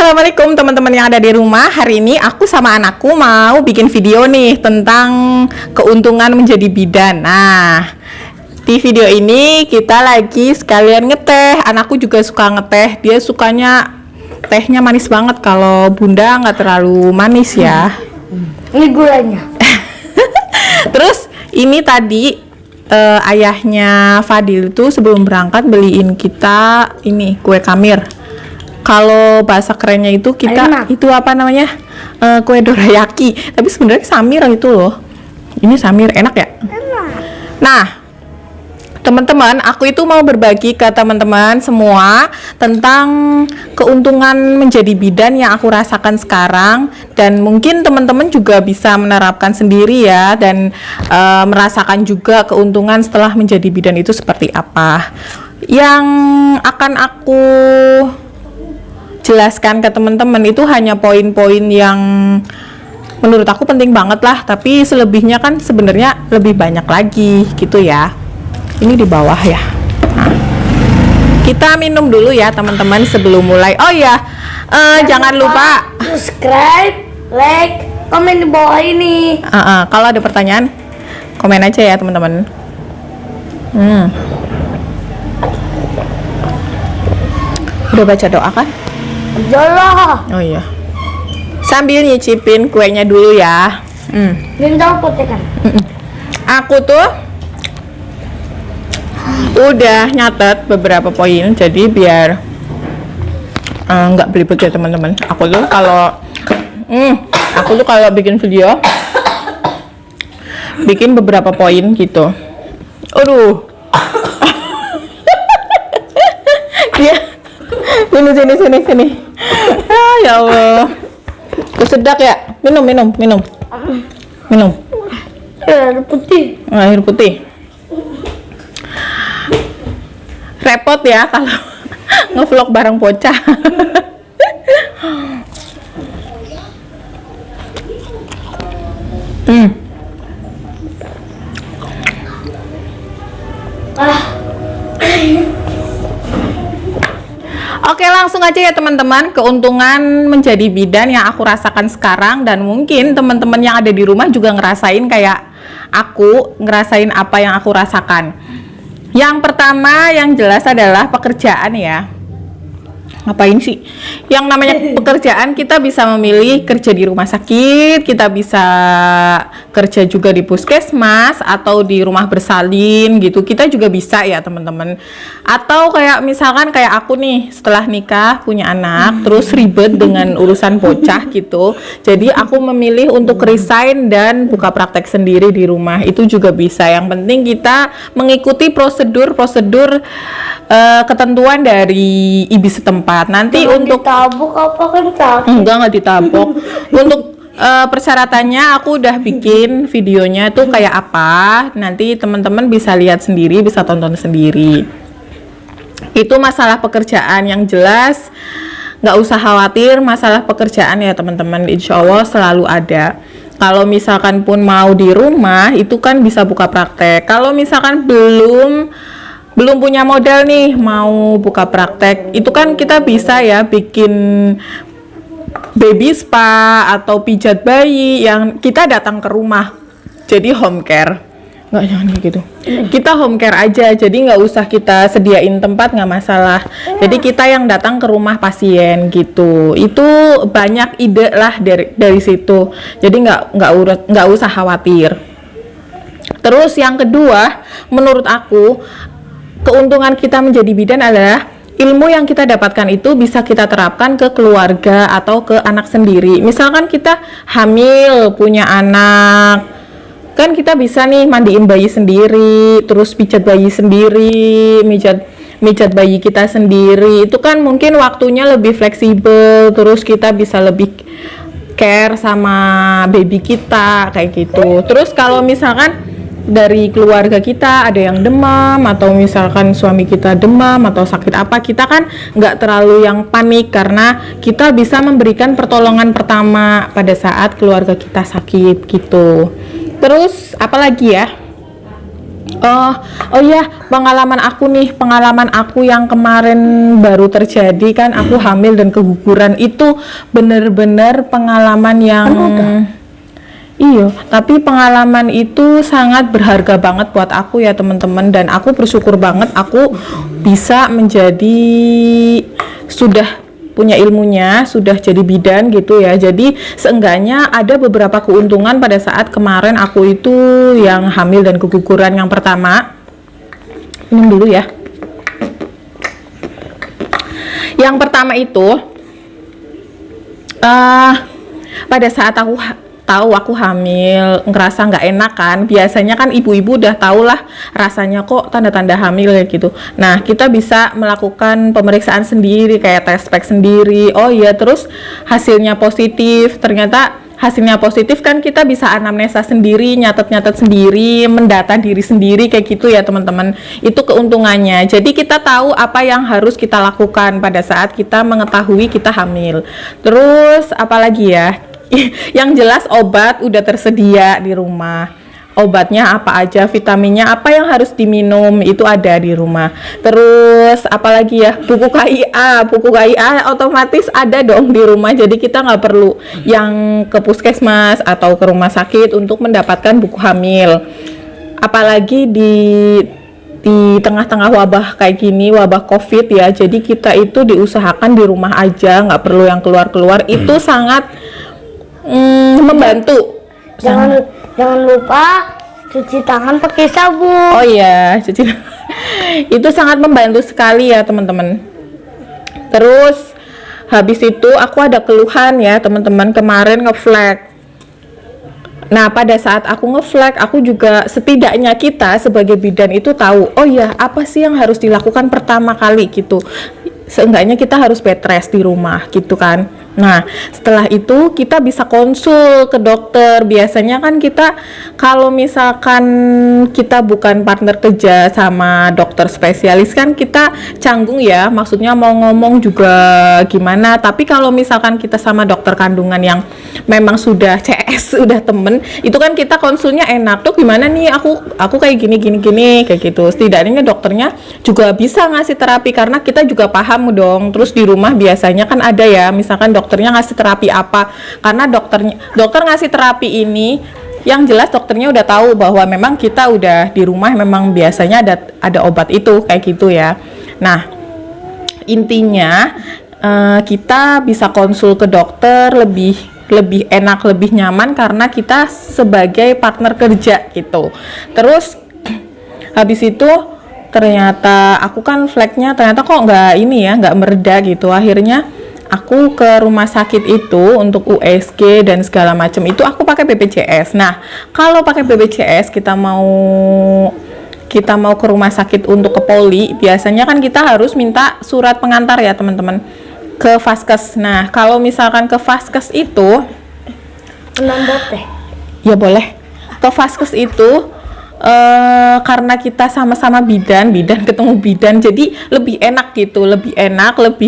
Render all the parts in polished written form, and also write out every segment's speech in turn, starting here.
Assalamualaikum teman-teman yang ada di rumah. Hari ini aku sama anakku mau bikin video nih tentang keuntungan menjadi bidan. Nah, di video ini kita lagi sekalian ngeteh. Anakku juga suka ngeteh. Dia sukanya tehnya manis banget. Kalau bunda nggak terlalu manis ya. Ini gulanya. Terus ini tadi ayahnya Fadil itu sebelum berangkat beliin kita ini kue kamir. Kalau bahasa kerennya itu kita enak. Itu apa namanya, kue dorayaki, tapi sebenarnya samir itu loh. Ini samir, enak ya. Nah teman-teman, aku itu mau berbagi ke teman-teman semua tentang keuntungan menjadi bidan yang aku rasakan sekarang, dan mungkin teman-teman juga bisa menerapkan sendiri ya, dan merasakan juga keuntungan setelah menjadi bidan itu seperti apa. Yang akan aku jelaskan ke teman-teman itu hanya poin-poin yang menurut aku penting banget lah, tapi selebihnya kan sebenarnya lebih banyak lagi gitu ya. Ini di bawah ya. Nah, kita minum dulu ya teman-teman sebelum mulai. Oh ya, jangan lupa subscribe, like, komen di bawah ini. Kalau ada pertanyaan komen aja ya teman-teman. Udah baca doa kan? Jolah. Oh iya. Sambil nyicipin kuenya dulu ya. Minta apa kan? Aku tuh udah nyatet beberapa poin, jadi biar nggak belibet ya teman-teman. Aku tuh kalau bikin video bikin beberapa poin gitu. Aduh. Dia sini. Ya Allah. Kesedak ya. Minum. Air putih. Air putih. Repot ya kalau ngevlog bareng bocah. Oke, langsung aja ya teman-teman, keuntungan menjadi bidan yang aku rasakan sekarang, dan mungkin teman-teman yang ada di rumah juga ngerasain kayak aku ngerasain apa yang aku rasakan. Yang pertama yang jelas adalah pekerjaan ya. Ngapain sih? Yang namanya pekerjaan, kita bisa memilih kerja di rumah sakit, kita bisa kerja juga di puskesmas atau di rumah bersalin gitu. Kita juga bisa ya teman-teman. Atau kayak misalkan kayak aku nih, setelah nikah punya anak terus ribet dengan urusan bocah gitu. Jadi aku memilih untuk resign dan buka praktek sendiri di rumah. Itu juga bisa. Yang penting kita mengikuti prosedur ketentuan dari IBI setempat. Nanti Jangan untuk ditabuk apa kan sakit. enggak ditabok. Untuk persyaratannya aku udah bikin videonya tuh kayak apa. Nanti teman-teman bisa lihat sendiri, bisa tonton sendiri. Itu masalah pekerjaan yang jelas. Nggak usah khawatir masalah pekerjaan ya teman-teman. Insya Allah selalu ada. Kalau misalkan pun mau di rumah itu kan bisa buka praktek. Kalau misalkan belum punya modal nih mau buka praktek, itu kan kita bisa ya bikin baby spa atau pijat bayi yang kita datang ke rumah, jadi home care. Nggak, jangan kayak gitu, kita home care aja, jadi nggak usah kita sediain tempat, nggak masalah. Jadi kita yang datang ke rumah pasien gitu. Itu banyak ide lah dari situ, jadi nggak usah khawatir. Terus yang kedua, menurut aku keuntungan kita menjadi bidan adalah ilmu yang kita dapatkan itu bisa kita terapkan ke keluarga atau ke anak sendiri. Misalkan kita hamil, punya anak, kan kita bisa nih mandiin bayi sendiri, terus pijat bayi sendiri, mijat bayi kita sendiri. Itu kan mungkin waktunya lebih fleksibel, terus kita bisa lebih care sama baby kita kayak gitu. Terus kalau misalkan dari keluarga kita ada yang demam, atau misalkan suami kita demam atau sakit apa, kita kan nggak terlalu yang panik karena kita bisa memberikan pertolongan pertama pada saat keluarga kita sakit gitu. Terus apalagi ya, Oh ya, pengalaman aku yang kemarin baru terjadi kan, aku hamil dan keguguran itu bener-bener pengalaman yang iya, tapi pengalaman itu sangat berharga banget buat aku ya teman-teman, dan aku bersyukur banget aku bisa menjadi sudah punya ilmunya, sudah jadi bidan gitu ya. Jadi seenggaknya ada beberapa keuntungan pada saat kemarin aku itu yang hamil dan keguguran. Yang pertama, minum dulu ya. Yang pertama itu pada saat aku tahu aku hamil, ngerasa nggak enak kan. Biasanya kan ibu-ibu udah tau lah rasanya kok tanda-tanda hamil kayak gitu. Nah, kita bisa melakukan pemeriksaan sendiri kayak tes pack sendiri. Oh iya, terus hasilnya positif. Ternyata hasilnya positif kan kita bisa anamnesa sendiri, nyatet-nyatet sendiri, mendata diri sendiri kayak gitu ya teman-teman. Itu keuntungannya. Jadi kita tahu apa yang harus kita lakukan pada saat kita mengetahui kita hamil. Terus apalagi ya? Yang jelas obat udah tersedia di rumah. Obatnya apa aja, vitaminnya apa yang harus diminum itu ada di rumah. Terus apalagi ya, buku KIA otomatis ada dong di rumah. Jadi kita nggak perlu yang ke puskesmas atau ke rumah sakit untuk mendapatkan buku hamil. Apalagi di tengah-tengah wabah kayak gini, wabah COVID ya. Jadi kita itu diusahakan di rumah aja, nggak perlu yang keluar-keluar. Itu sangat membantu. Jangan lupa cuci tangan pakai sabun. Oh iya, cuci. Itu sangat membantu sekali ya teman-teman. Terus habis itu aku ada keluhan ya teman-teman, kemarin ngeflag. Nah, pada saat aku ngeflag, aku juga setidaknya kita sebagai bidan itu tahu, oh ya, apa sih yang harus dilakukan pertama kali gitu. Seenggaknya kita harus bed rest di rumah gitu kan. Nah, setelah itu kita bisa konsul ke dokter. Biasanya kan kita kalau misalkan kita bukan partner kerja sama dokter spesialis kan kita canggung ya, maksudnya mau ngomong juga gimana. Tapi kalau misalkan kita sama dokter kandungan yang memang sudah CS, udah temen, itu kan kita konsulnya enak. Tuh gimana nih, aku kayak gini kayak gitu. Setidaknya dokternya juga bisa ngasih terapi karena kita juga paham dong. Terus di rumah biasanya kan ada ya, misalkan dokternya ngasih terapi apa, karena dokter ngasih terapi ini yang jelas dokternya udah tahu bahwa memang kita udah di rumah memang biasanya ada obat itu kayak gitu ya. Nah, intinya kita bisa konsul ke dokter lebih enak, lebih nyaman karena kita sebagai partner kerja gitu. Terus habis itu ternyata aku kan flagnya ternyata kok nggak mereda gitu. Akhirnya aku ke rumah sakit itu untuk USG dan segala macam itu aku pakai BPJS. Nah, kalau pakai BPJS kita mau ke rumah sakit untuk ke poli, biasanya kan kita harus minta surat pengantar ya teman-teman ke Vaskes. Nah, kalau misalkan ke Vaskes itu Menambah teh. ya boleh ke Vaskes itu karena kita sama-sama bidan ketemu bidan, jadi lebih enak gitu, lebih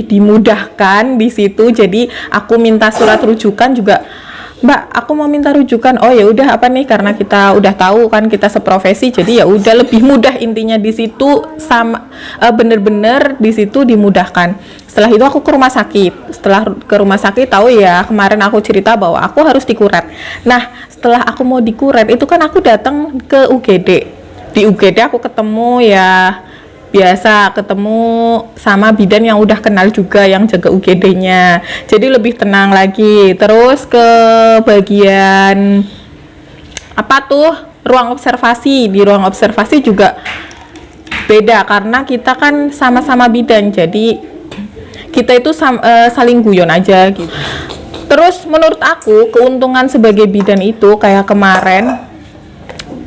dimudahkan di situ. Jadi aku minta surat rujukan juga, Mbak, aku mau minta rujukan. Oh ya udah, apa nih, karena kita udah tahu kan kita seprofesi, jadi ya udah lebih mudah intinya di situ, sama bener-bener di situ dimudahkan. Setelah itu aku ke rumah sakit. Setelah ke rumah sakit, tahu ya kemarin aku cerita bahwa aku harus dikuret. Nah, setelah aku mau dikuret itu kan aku datang ke UGD. Di UGD aku ketemu ya biasa, ketemu sama bidan yang udah kenal juga yang jaga UGD-nya. Jadi lebih tenang lagi. Terus ke bagian apa tuh? Ruang observasi. Di ruang observasi juga beda karena kita kan sama-sama bidan. Jadi kita itu saling guyon aja gitu. Terus menurut aku keuntungan sebagai bidan itu kayak kemarin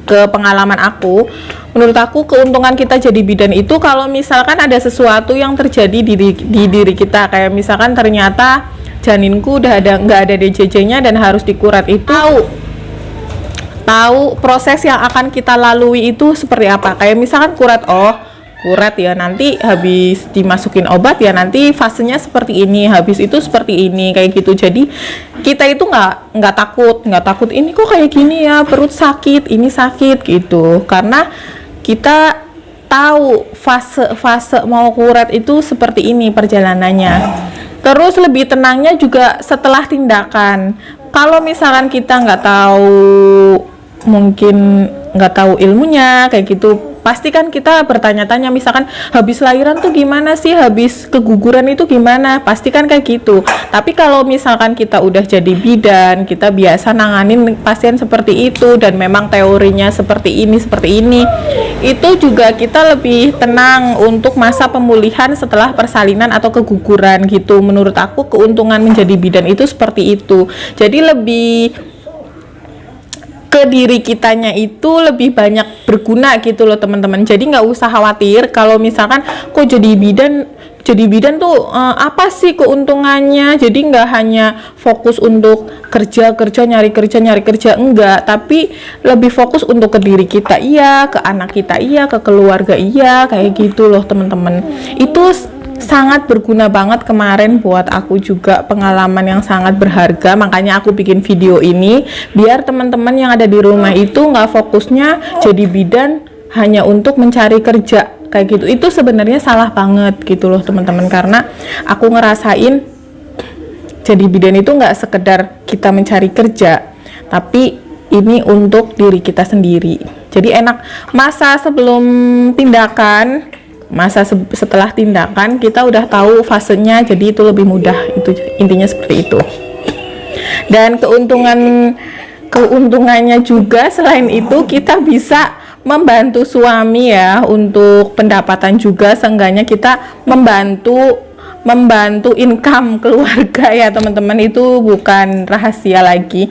ke pengalaman aku, menurut aku keuntungan kita jadi bidan itu kalau misalkan ada sesuatu yang terjadi di diri kita, kayak misalkan ternyata janinku udah nggak ada DJJ-nya dan harus dikuret, itu tahu proses yang akan kita lalui itu seperti apa. Kayak misalkan kuret ya nanti habis dimasukin obat ya nanti fasenya seperti ini, habis itu seperti ini kayak gitu. Jadi kita itu nggak takut ini kok kayak gini ya, perut sakit, ini sakit gitu, karena kita tahu fase-fase mau kuret itu seperti ini perjalanannya. Terus lebih tenangnya juga setelah tindakan. Kalau misalkan kita nggak tahu, mungkin nggak tahu ilmunya kayak gitu, pasti kan kita bertanya-tanya, misalkan habis lahiran tuh gimana sih, habis keguguran itu gimana, pasti kan kayak gitu. Tapi kalau misalkan kita udah jadi bidan, kita biasa nanganin pasien seperti itu dan memang teorinya seperti ini, itu juga kita lebih tenang untuk masa pemulihan setelah persalinan atau keguguran gitu. Menurut aku keuntungan menjadi bidan itu seperti itu. Jadi lebih ke diri kitanya itu lebih banyak berguna gitu loh teman-teman. Jadi nggak usah khawatir kalau misalkan kok jadi bidan tuh apa sih keuntungannya. Jadi nggak hanya fokus untuk kerja nyari kerja enggak, tapi lebih fokus untuk ke diri kita iya, ke anak kita iya, ke keluarga iya, kayak gitu loh teman-teman. Itu sangat berguna banget kemarin buat aku juga, pengalaman yang sangat berharga. Makanya aku bikin video ini biar teman-teman yang ada di rumah itu nggak fokusnya jadi bidan hanya untuk mencari kerja kayak gitu. Itu sebenarnya salah banget gitu loh teman-teman, karena aku ngerasain jadi bidan itu nggak sekedar kita mencari kerja, tapi ini untuk diri kita sendiri. Jadi enak masa sebelum tindakan, masa setelah tindakan kita udah tahu fasenya, jadi itu lebih mudah. Itu intinya seperti itu. Dan keuntungannya juga selain itu kita bisa membantu suami ya untuk pendapatan juga, seenggaknya kita membantu income keluarga ya teman-teman. Itu bukan rahasia lagi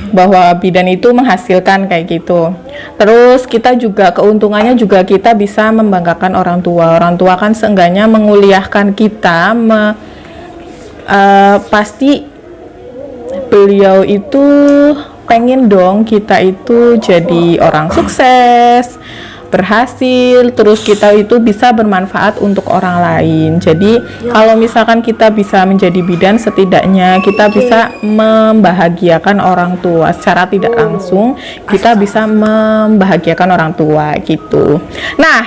bahwa bidan itu menghasilkan kayak gitu. Terus kita juga keuntungannya juga kita bisa membanggakan orang tua. Orang tua kan seenggaknya menguliahkan kita, pasti beliau itu pengen dong kita itu jadi orang sukses, berhasil, terus kita itu bisa bermanfaat untuk orang lain. Jadi kalau misalkan kita bisa menjadi bidan, setidaknya kita bisa membahagiakan orang tua secara tidak langsung. Kita bisa membahagiakan orang tua gitu. Nah,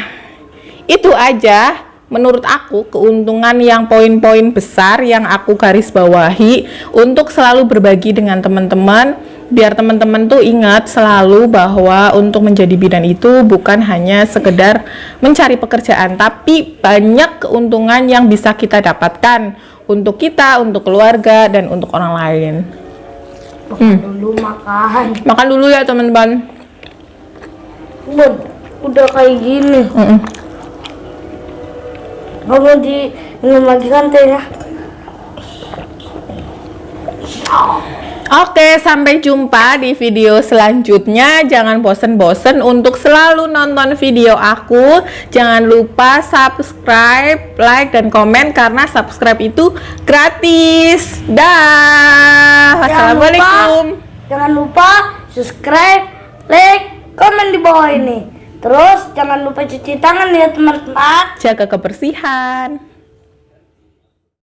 itu aja menurut aku keuntungan yang poin-poin besar yang aku garis bawahi untuk selalu berbagi dengan teman-teman, biar teman-teman tuh ingat selalu bahwa untuk menjadi bidan itu bukan hanya sekedar mencari pekerjaan, tapi banyak keuntungan yang bisa kita dapatkan untuk kita, untuk keluarga, dan untuk orang lain. Makan dulu ya teman-teman. Udah kayak gini. Nggak mau minum lagi kan tehnya. Oke, sampai jumpa di video selanjutnya. Jangan bosen-bosen untuk selalu nonton video aku. Jangan lupa subscribe, like, dan komen, karena subscribe itu gratis. Dah. Wassalamualaikum. Jangan lupa subscribe, like, komen di bawah ini. Terus jangan lupa cuci tangan ya teman-teman. Jaga kebersihan.